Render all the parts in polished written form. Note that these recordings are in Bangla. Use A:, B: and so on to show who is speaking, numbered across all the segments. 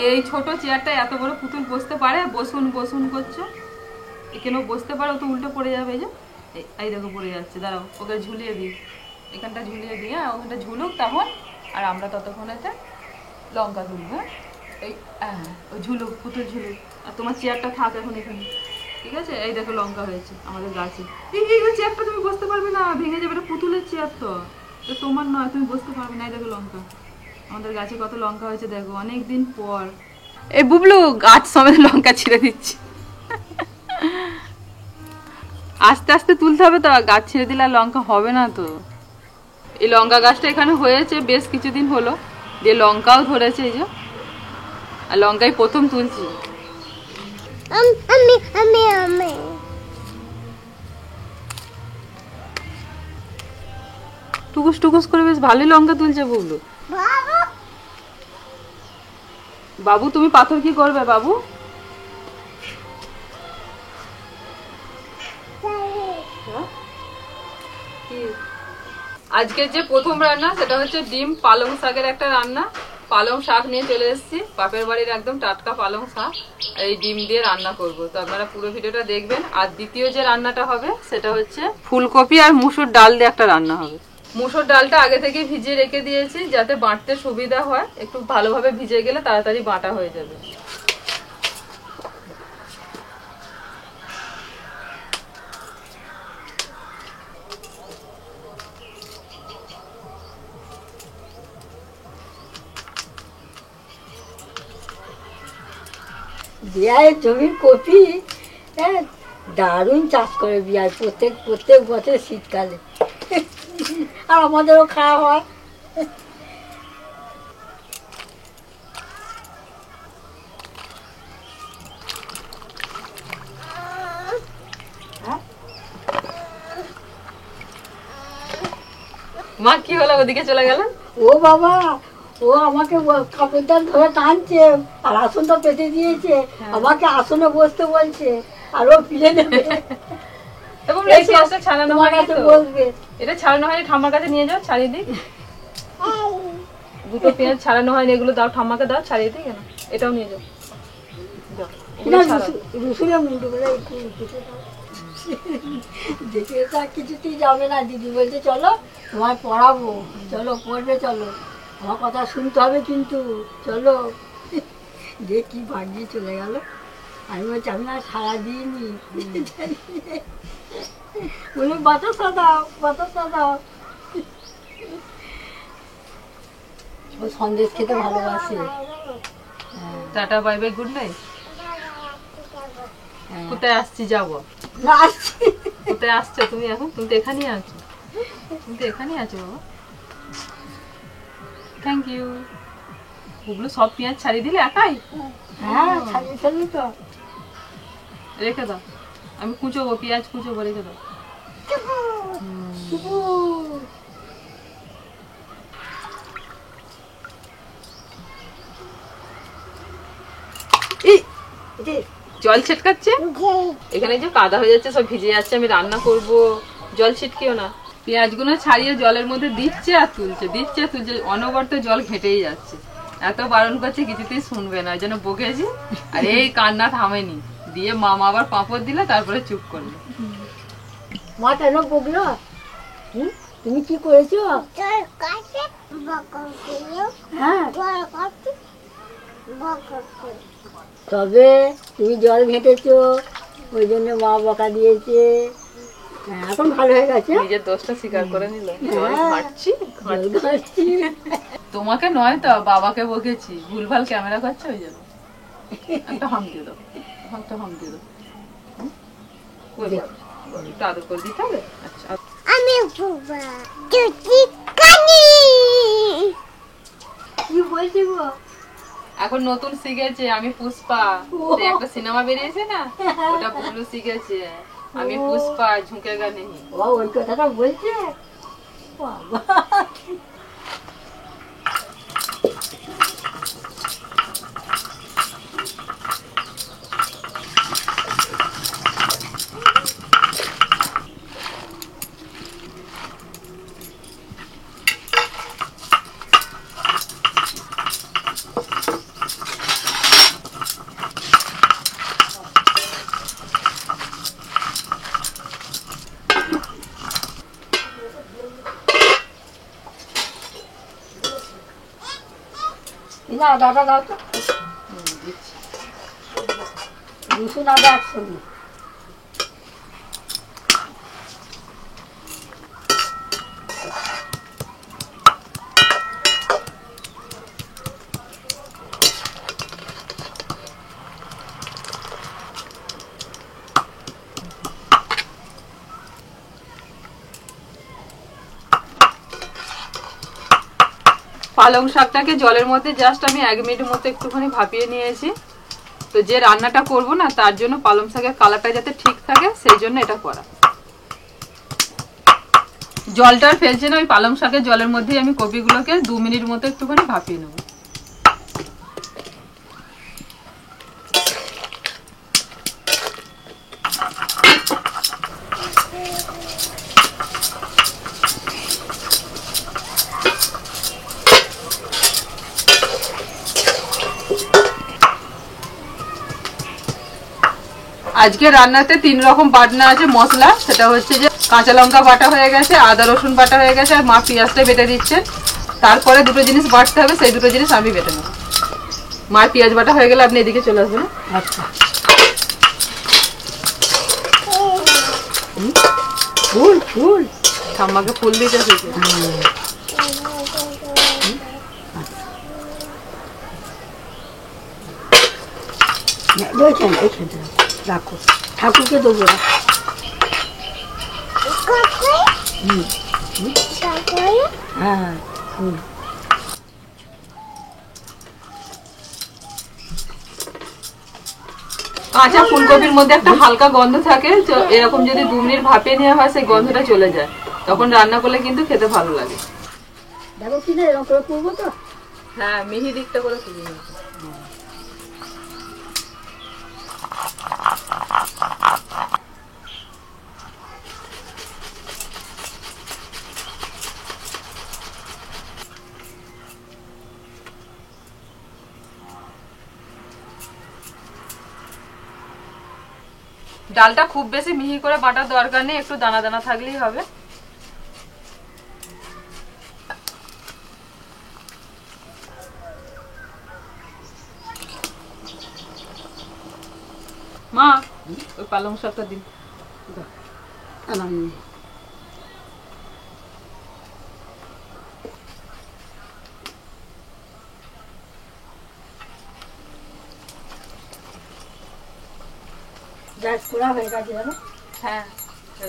A: এই ছোট চেয়ারটা এত বড় পুতুল বসতে পারে? বসুন বসুন করছো, এখানেও বসতে পারে? ও তো উল্টো পড়ে যাবে। এই যে এই দেখো পড়ে যাচ্ছে, দাঁড়াও ওকে ঝুলিয়ে দিই, এখানটা ঝুলিয়ে দিই। হ্যাঁ ওখানটা ঝুলুক তখন, আর আমরা ততক্ষণেতে লঙ্কা তুলবো। হ্যাঁ এই হ্যাঁ ওই ঝুলুক, পুতুল ঝুলুক, আর তোমার চেয়ারটা থাক এখন এখানে, ঠিক আছে? এই দেখো লঙ্কা হয়েছে আমাদের গাছে। এই চেয়ারটা তুমি বসতে পারবে না, ভেঙে যাবে, এটা পুতুলের চেয়ার তো, তো তোমার নয়, তুমি বসতে পারবে না। এই দেখো লঙ্কা, আমাদের গাছে কত লঙ্কা হয়েছে দেখো, অনেকদিন পর। এই বুবলু গাছ সমেত লঙ্কা ছিঁড়ে দিচ্ছে। আস্তে আস্তে তুলতে হবে তো, গাছ ছেড়ে দিলে আর লঙ্কা হবে না তো। এই লঙ্কা গাছটা এখানে হয়েছে বেশ কিছুদিন হলো, দিয়ে লঙ্কাও ধরেছে এই যে, আর লঙ্কাই প্রথম তুলছি। টুকুস টুকুস করে বেশ ভালোই লঙ্কা তুলছে বুবলু। বাবু তুমি পাথর কি করবে বাবু? আজকে যে প্রথম রান্না সেটা হচ্ছে ডিম পালং শাকের একটা রান্না। পালং শাক নিয়ে চলে এসেছি, বাপের বাড়ির একদম টাটকা পালং শাক, আর এই ডিম দিয়ে রান্না করব। তো আপনারা পুরো ভিডিওটা দেখবেন। আর দ্বিতীয় যে রান্নাটা হবে সেটা হচ্ছে ফুলকপি আর মুসুর ডাল দিয়ে একটা রান্না হবে। মুসুর ডালটা আগে থেকে ভিজিয়ে রেখে দিয়েছি যাতে বাটতে সুবিধা হয়, একটু ভালোভাবে ভিজে গেলে তাড়াতাড়ি বাটা হয়ে যাবে।
B: বিয়ায় জমির কপি, হ্যাঁ দারুণ চাষ করে বিয়ায়, প্রত্যেক বছর শীতকালে, আর আমাদেরও খাওয়া হয়।
A: মা কি হলো, ওদিকে চলে গেল?
B: ও বাবা, ও আমাকে কাপড়টা ধরে টানছে আর আসনটা পেতে দিয়েছে, আমাকে আসনে বসতে বলছে, আর ও পিলে নেবে।
A: এটা ছাড়ানো হয়নি, ঠাম্মার কাছে নিয়ে যাও, ছাড়িয়ে দিই। দুটো পেঁয়াজ ছাড়ানো হয়নি, এগুলো দাও ঠাম্মাকে, দাও ছাড়িয়ে দিই। কেন এটাও নিয়ে যাও,
B: রসুনের মুন্ডু বলে একটু দেখে কিছুতেই যাবে না। দিদি বলছে চলো তোমায় পড়াবো, চলো পড়বে, চলো আমার কথা শুনতে হবে কিন্তু, চলো। যে কি ভাগ্যে চলে গেল। আমি বলছি আমি আর সারাদিনই বলে বাতাসা দাও, বাতাসা দাও। ও সন্দেশ খেতে ভালোবাসে।
A: Tata bye bye, good night. কোথায় আসছি যাবো? কোথায় আসছো তুমি এখন? তুমি তো এখানেই আছো, তুমি তো এখানেই আছো বাবা। Thank you. ওগুলো সব পেঁয়াজ ছাড়িয়ে দিলে একাই?
B: হ্যাঁ ছাড়িয়ে ফেললি তো।
A: রেখে দাও, আমি কুচোবো, পেঁয়াজ কুচোবো, রেখে দাও। জল ছিটকাচ্ছে এখানে, যে কাদা হয়ে যাচ্ছে, সব ভিজে যাচ্ছে, আমি রান্না করব, জল ছিটকেও না। পেঁয়াজগুলো ছাড়িয়ে জলের মধ্যে দিচ্ছে আর তুলছে, দিচ্ছে তুলছে, অনবরত জল ঘেটেই যাচ্ছে। এত বারণ করছে কিছুতেই শুনবে না, ওই জন্য বকেছি, আর এই কান্না থামেনি। দিয়ে মামা আবার পাঁপড় দিলে, তারপরে চুপ করলো।
B: মা কেন বকলো? তুমি কি করেছো? হ্যাঁ তবে তুমি জল ঘেঁটেছো, ওই জন্য মা বকা দিয়েছে। এখন ভালো হয়ে গেছে,
A: নিজের দোষটা স্বীকার করে নিল। জল ঘাটছি ঘাটছি, তোমাকে নয় তো, বাবাকে বকেছি, ভুলভাল ক্যামেরা করছে, ওই জন্য। একটা হাম দিয়ে দাও, একটা হাম দিয়ে দাও, একটু আদর করে দিতে হবে। আচ্ছা
C: আমি
B: কি বলছি গো?
A: এখন নতুন শিখেছে আমি পুষ্পা, একটা সিনেমা বেরিয়েছে না, ওটা বুবলু শিখেছে, আমি পুষ্পা ঝুঁকেগা নেই।
B: ওই কথাটা বলছে বাবা। না আদাটা দাও তো,
A: দিচ্ছি।
B: রসুন আদা একসঙ্গে।
A: পালং শাকটাকে জলের মধ্যে জাস্ট আমি 1 মিনিটের মতো একটুখানি ভাপিয়ে নিয়েছি। তো যে রান্নাটা করব না তার জন্য পালং শাকের কালারটা যাতে ঠিক থাকে সেই জন্য এটা করা। জলটা আর ফেলছে না, ওই পালং শাকের জলের মধ্যেই আমি কপিগুলোকে 2 মিনিট মতো একটুখানি ভাপিয়ে নেব। আজকে রান্নাতে 3 রকম বাটনা আছে মশলা, সেটা হচ্ছে যে কাঁচা লঙ্কা বাটা হয়ে গেছে, আদা রসুন বাটা হয়ে গেছে, আর মা পেঁয়াজটা বেটে দিচ্ছে। তারপরে দুটো জিনিস বাটতে হবে, সেই দুটো জিনিস আমি বেটে নেব। মার পেঁয়াজ বাটা হয়ে গেলে আপনি এদিকে চলে আসবেন।
B: আচ্ছা, ফুল ফুল
A: ঠাম্মাকে ফুল দিতে হয়েছে।
B: রাখো, ঠাকুরকে দেবো না। হ্যাঁ ফুল।
A: কাঁচা ফুলকপির মধ্যে একটা হালকা গন্ধ থাকে, তো এরকম যদি 2 মিনিট ভাপিয়ে নেওয়া হয় সেই গন্ধটা চলে যায়, তখন রান্না করলে কিন্তু খেতে ভালো লাগে।
B: দেখো কি না এরকম করে করবো তো।
A: হ্যাঁ, মিহি দিকটা করে তুলে নিতে। ডালটা খুব বেশি মিহি করে বাটার দরকার নেই, একটু দানা দানা থাকলেই হবে। মা ওই পালং শাকটা দিন।
B: হয়ে গেছে জানো।
A: হ্যাঁ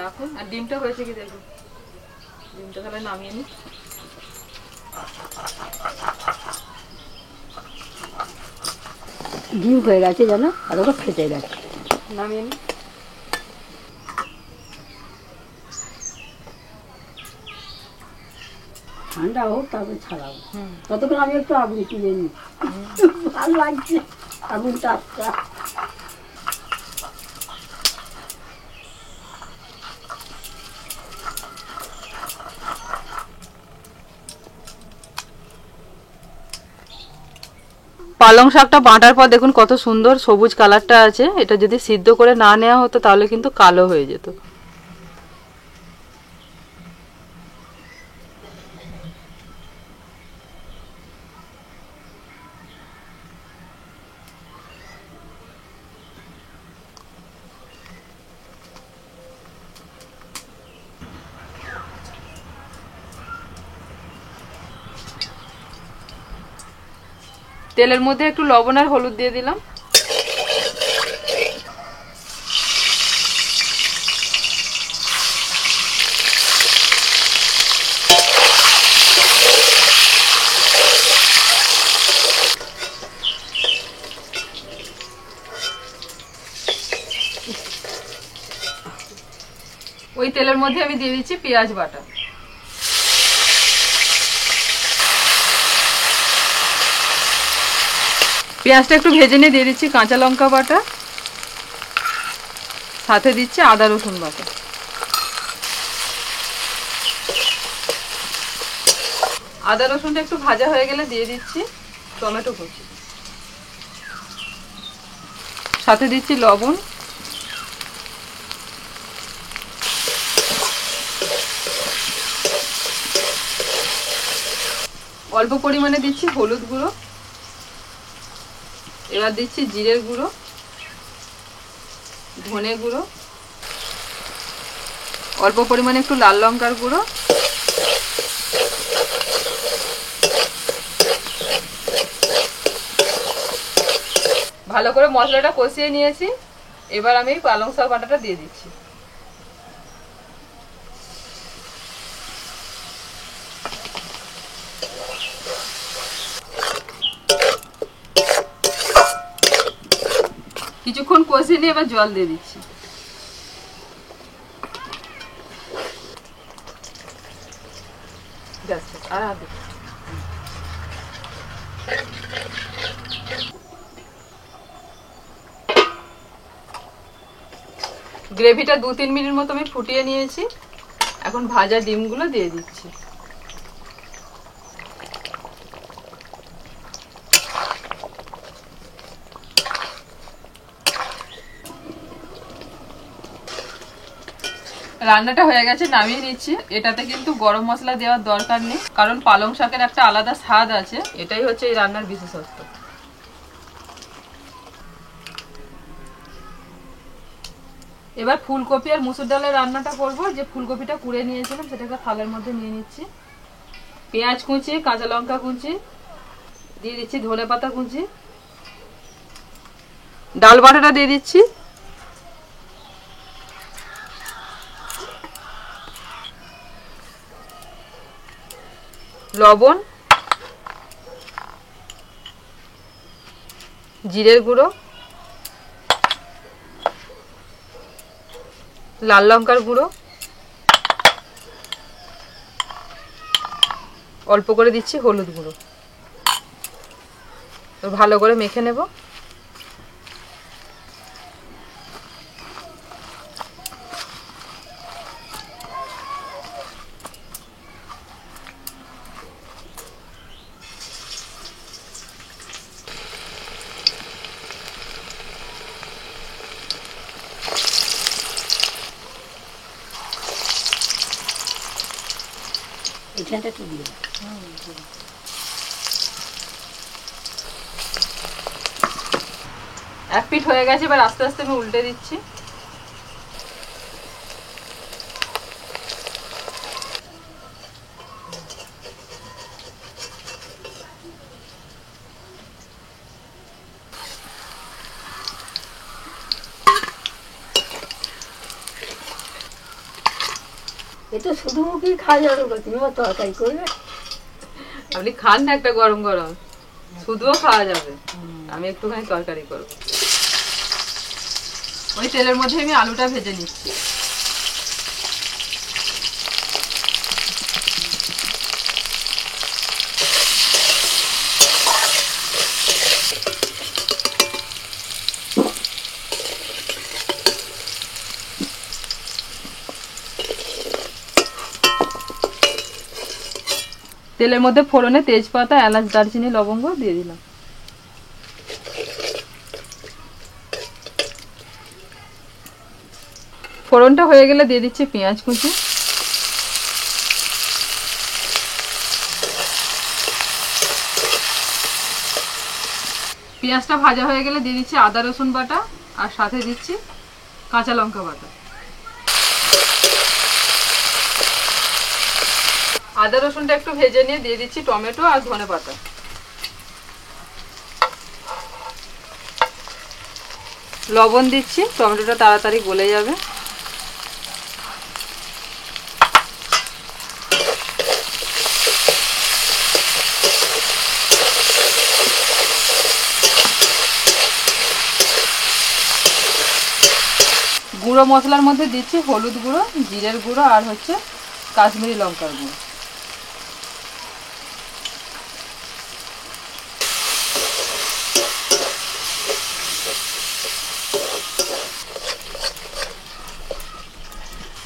A: রাখুন, আর ডিমটা হয়েছে কি দেখুন, ডিমটা তাহলে নামিয়ে নি।
B: ডিম হয়ে গেছে জানো, আর ওটা ফেটে গেছে,
A: নামিয়ে নি।
B: ঠান্ডা হোক তারপরে ছাড়াবো। ততক্ষণ আমি একটু আগুন তুলে নিই, ভালো লাগছে আগুনটা আস্তা।
A: পালং শাকটা বাটার পর দেখুন কত সুন্দর সবুজ কালারটা আছে। এটা যদি সিদ্ধ করে না নেওয়া হতো তাহলে কিন্তু কালো হয়ে যেত। তেলের মধ্যে একটু লবণ আর হলুদ দিয়ে দিলাম। ওই তেলের মধ্যে আমি দিয়ে দিচ্ছি পেঁয়াজ বাটা। পেঁয়াজটা একটু ভেজে নিয়ে দিয়ে দিচ্ছি কাঁচা লঙ্কা বাটা, সাথে দিচ্ছি আদা রসুন বাটা। আদা রসুনটা একটু ভাজা হয়ে গেলে দিয়ে দিচ্ছি টমেটো কুচি, সাথে দিচ্ছি লবণ, অল্প পরিমাণে দিচ্ছি হলুদ গুঁড়ো, এবার দিচ্ছি জিরের গুঁড়ো, ধনে গুঁড়ো, অল্প পরিমাণে একটু লাল লঙ্কার গুঁড়ো, ভালো করে মশলাটা কষিয়ে নিয়েছি। এবার আমি পালং শাক বাটাটা দিয়ে দিচ্ছি। কিছুক্ষণ কষিয়ে নিয়ে এবার জল দিয়ে দিচ্ছি। গ্রেভিটা 2-3 মিনিট মতো আমি ফুটিয়ে নিয়েছি। এখন ভাজা ডিমগুলো দিয়ে দিচ্ছি। রান্নাটা হয়ে গেছে, নামিয়ে নিচ্ছি। এটাতে কিন্তু গরম মশলা দেওয়ার দরকার নেই, কারণ পালং শাকের একটা আলাদা স্বাদ আছে। এটাই হচ্ছে এই রান্নার বিশেষত্ব। এবার ফুলকপি আর মুসুর ডালের রান্নাটা করব। যে ফুলকপিটা কুড়ে নিয়েছিলাম সেটাকে থালের মধ্যে নিয়ে নিচ্ছি। পেঁয়াজ কুচি, কাঁচা লঙ্কা কুচি দিয়ে দিচ্ছি, ধনে পাতা কুচি, ডাল বাটাটা দিয়ে দিচ্ছি, লবণ, জিরের গুঁড়ো, লাল লঙ্কার গুঁড়ো, অল্প করে দিচ্ছি হলুদ গুঁড়ো। ভালো করে মেখে নেব।
B: এখানটা একটু দিয়ে
A: এক পিঠ হয়ে গেছে, এবার আস্তে আস্তে আমি উল্টে দিচ্ছি।
B: এ তো শুধু মুখি খাওয়া যাবে, তুমি তরকারি করবে।
A: আপনি খান না একটা গরম গরম, শুধুও খাওয়া যাবে। আমি একটুখানি তরকারি করব। ওই তেলের মধ্যে আমি আলুটা ভেজে নিচ্ছি। তেলের মধ্যে ফোড়নে তেজপাতা, এলাচ, দারচিনি, লবঙ্গ দিয়ে দিলাম। ফোড়নটা হয়ে গেলে দিয়ে দিচ্ছি পেঁয়াজ কুচি, পেঁয়াজটা ভাজা হয়ে গেলে দিয়ে দিচ্ছি আদা রসুন বাটা, আর সাথে দিচ্ছি কাঁচা লঙ্কা বাটা। আদা রসুনটা একটু ভেজে নিয়ে দিয়ে দিচ্ছি টমেটো আর ধনে পাতা। লবণ দিচ্ছি, টমেটোটা তাড়াতাড়ি গলে যাবে। গুঁড়ো মশলার মধ্যে দিচ্ছি হলুদ গুঁড়ো, জিরের গুঁড়ো আর হচ্ছে কাশ্মীরি লঙ্কার গুঁড়ো।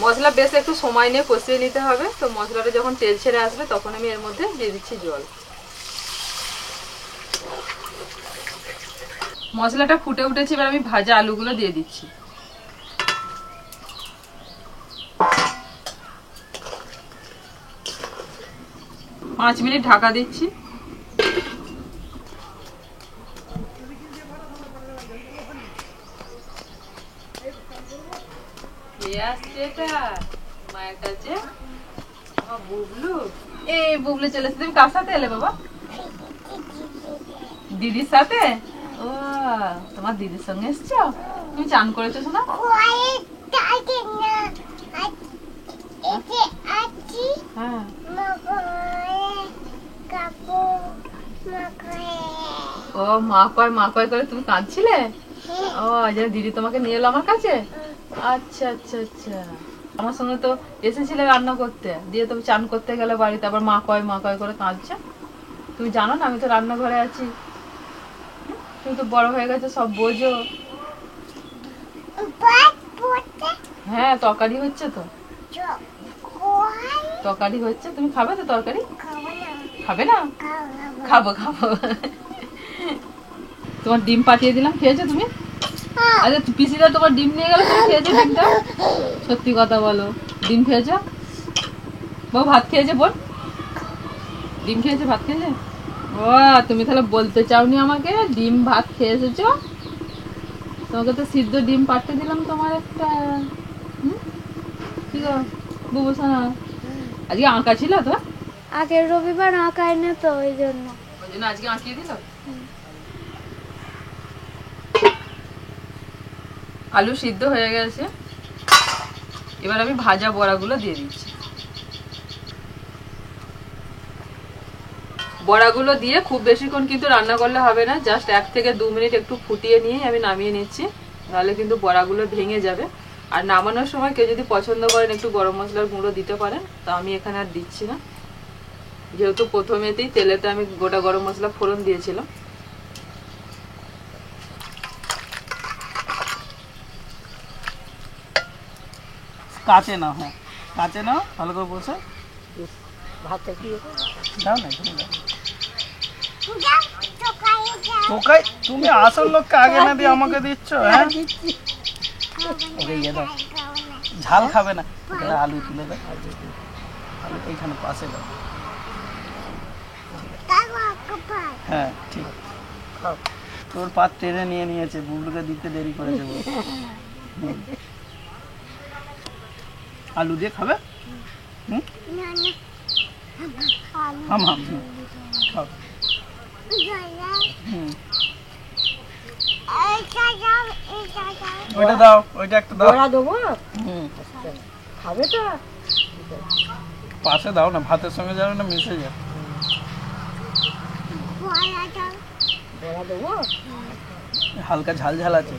A: মশলা বেশ একটু সময় নিয়ে কষিয়ে নিতে হবে। তো মশলাটা যখন তেল ছেড়ে আসবে তখন আমি এর মধ্যে দিয়ে দিচ্ছি জল। মশলাটা ফুটে উঠেছে, এবার আমি ভাজা আলুগুলো দিয়ে দিচ্ছি। পাঁচ মিনিট ঢাকা দিচ্ছি। কে আসছে এটা মায়ের কাছে? আমার বুবলু। এই বুবলু চলে এসেছে। তুমি কার সাথে এলে বাবা? দিদির সাথে? ও, তোমার দিদির সঙ্গে এসছো? তুমি চান করেছো শোনা? হ্যাঁ। ও মা কয় করে তুমি কাঁদছিলে? ও যে দিদি তোমাকে নিয়ে এলো আমার কাছে। আচ্ছা আচ্ছা আচ্ছা। আমার সঙ্গে তো এসেছিলে রান্না করতে, দিয়ে তুমি চান করতে গেলে বাড়িতে, আবার মা কয় করে কাঁদছে। তুমি জানো না আমি তো রান্নাঘরে আছি। তুমি তো বড় হয়ে গেছে, সব বোঝো। হ্যাঁ তরকারি হচ্ছে তো, তরকারি হচ্ছে। তুমি খাবে তো তরকারি? খাবে না? খাবো। তোমার ডিম পাঠিয়ে দিলাম, খেয়েছো তুমি? আরে পিসিরা তোমার ডিম নিয়ে গেল, তুমি খেয়েছো ডিমটা? সত্যি কথা বলো, ডিম খেয়েছো? বউ ভাত খেয়েছে? বল, ডিম খেয়েছে, ভাত খেয়েছে? ও তুমি তাহলে বলতে চাওনি আমাকে ডিম ভাত খেয়ে এসেছো? তোমাকে তো সিদ্ধ ডিম পাঠিয়ে দিলাম তোমার একটা। কি গো বুবু সোনা, আজকে আঁকা ছিল তো?
C: আগের রবিবার আঁকায় না তো, ওই জন্য
A: আজকে আঁকিয়ে দিল। আলু সিদ্ধ হয়ে গেছে, এবার আমি ভাজা বড়াগুলো দিয়ে দিচ্ছি। বড়াগুলো দিয়ে খুব বেশিক্ষণ কিন্তু রান্না করলে হবে না, জাস্ট 1 থেকে 2 মিনিট একটু ফুটিয়ে নিয়ে আমি নামিয়ে নিচ্ছি, তাহলে কিন্তু বড়াগুলো ভেঙে যাবে। আর নামানোর সময় কেউ যদি পছন্দ করেন একটু গরম মশলার গুঁড়ো দিতে পারেন, তা আমি এখানে আর দিচ্ছি না, যেহেতু প্রথমেতেই তেলেতে আমি গোটা গরম মশলা ফোড়ন দিয়েছিলাম।
D: কাঁচে নাও, হ্যাঁ কাঁচে নাও, ভালো করে বসে
B: ভাতটা কি
D: দাও না, এখানে দাও। তোকাই তুমি আসল লোককে আগে না দিয়ে আমাকে দিচ্ছ? হ্যাঁ ওকে ইয়ে দাও, ঝাল খাবে না। এখানে আলু তুলে দাও, আলু এইখানে পাশে দাও। হ্যাঁ ঠিক আছে, খাও। তোর পাত টেনে নিয়ে নিয়েছে, বুবলুকে দিতে দেরি করেছে বলে। আলু দিয়ে খাবে? খাও। ওইটা দাও, ওইটা একটা দাও।
B: বড়া দেবো? খাবে তো?
D: পাশে দাও না, ভাতের সঙ্গে যাবে না, মিশে যায়।
B: বড়া দেবো?
D: হালকা ঝাল ঝাল আছে,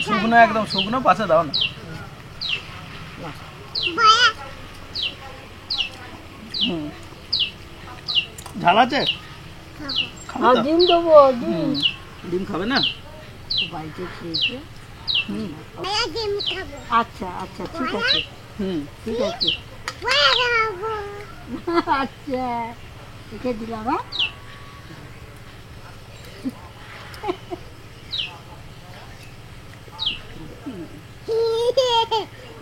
D: শুকনো একদম শুকনো, পাশে দাও না। ঝাল আছে? খাবে তো?
B: ডিম দেবো, ডিম।
D: ডিম খাবে না?
B: বাড়িতে খেয়েছে। আচ্ছা আচ্ছা ঠিক আছে, ঠিক আছে। আচ্ছা রেখে দিলাম।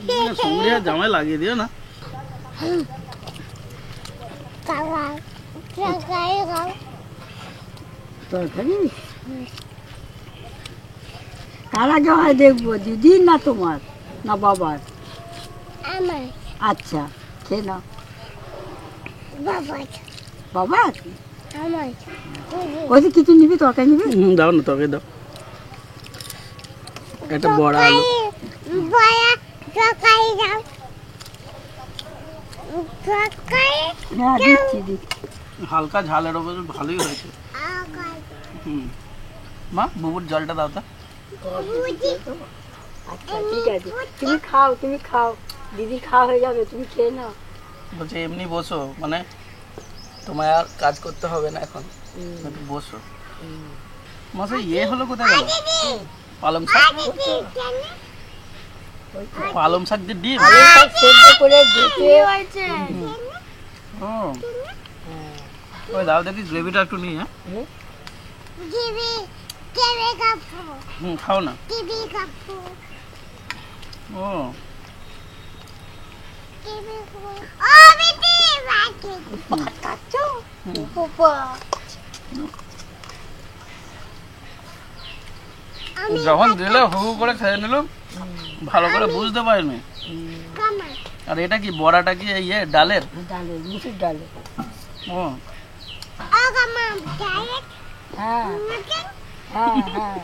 B: হ্যাঁ
D: সঙ্গে জামাই লাগিয়ে দিও না।
B: তরকারি কার আগে হয় দেখবো, দিদির না তোমার না বাবার? আচ্ছা খেয়ে নাও। বাবার ওই যে কিছু নিবি, তরকারি নিবি?
D: দাও না, তবে দাও। একটা বড়া আলু।
B: হ্যাঁ দিচ্ছি দিচ্ছি।
D: হালকা ঝালের ওপর ভালোই হয়েছে। মা বুবুর জলটা দাও তো।
B: আচ্ছা ঠিক আছে, তুমি খাও, তুমি খাও, দিদি খাওয়া হয়ে যাবে, তুমি খেয়ে নাও।
D: বলছে এমনি বসো, মানে তোমায় আর কাজ করতে হবে না এখন, একটু বসো। মাসে ইয়ে হলো কোথায় গেল? পালং শাক, পালং শাক দিয়ে ডিম।
B: সেদ্ধ করে ধুতে
D: ও ওই দাও দেখি, গ্রেভিটা একটু নিয়ে। খাও না। ও যখন দিলে হু হু করে খেয়ে নিলাম, ভালো করে বুঝতে পারিনি। আর এটা কি বড়াটা কি ইয়ে ডালের?
B: ডালে, মুসুর ডালে।
D: ও
B: হ্যাঁ হ্যাঁ হ্যাঁ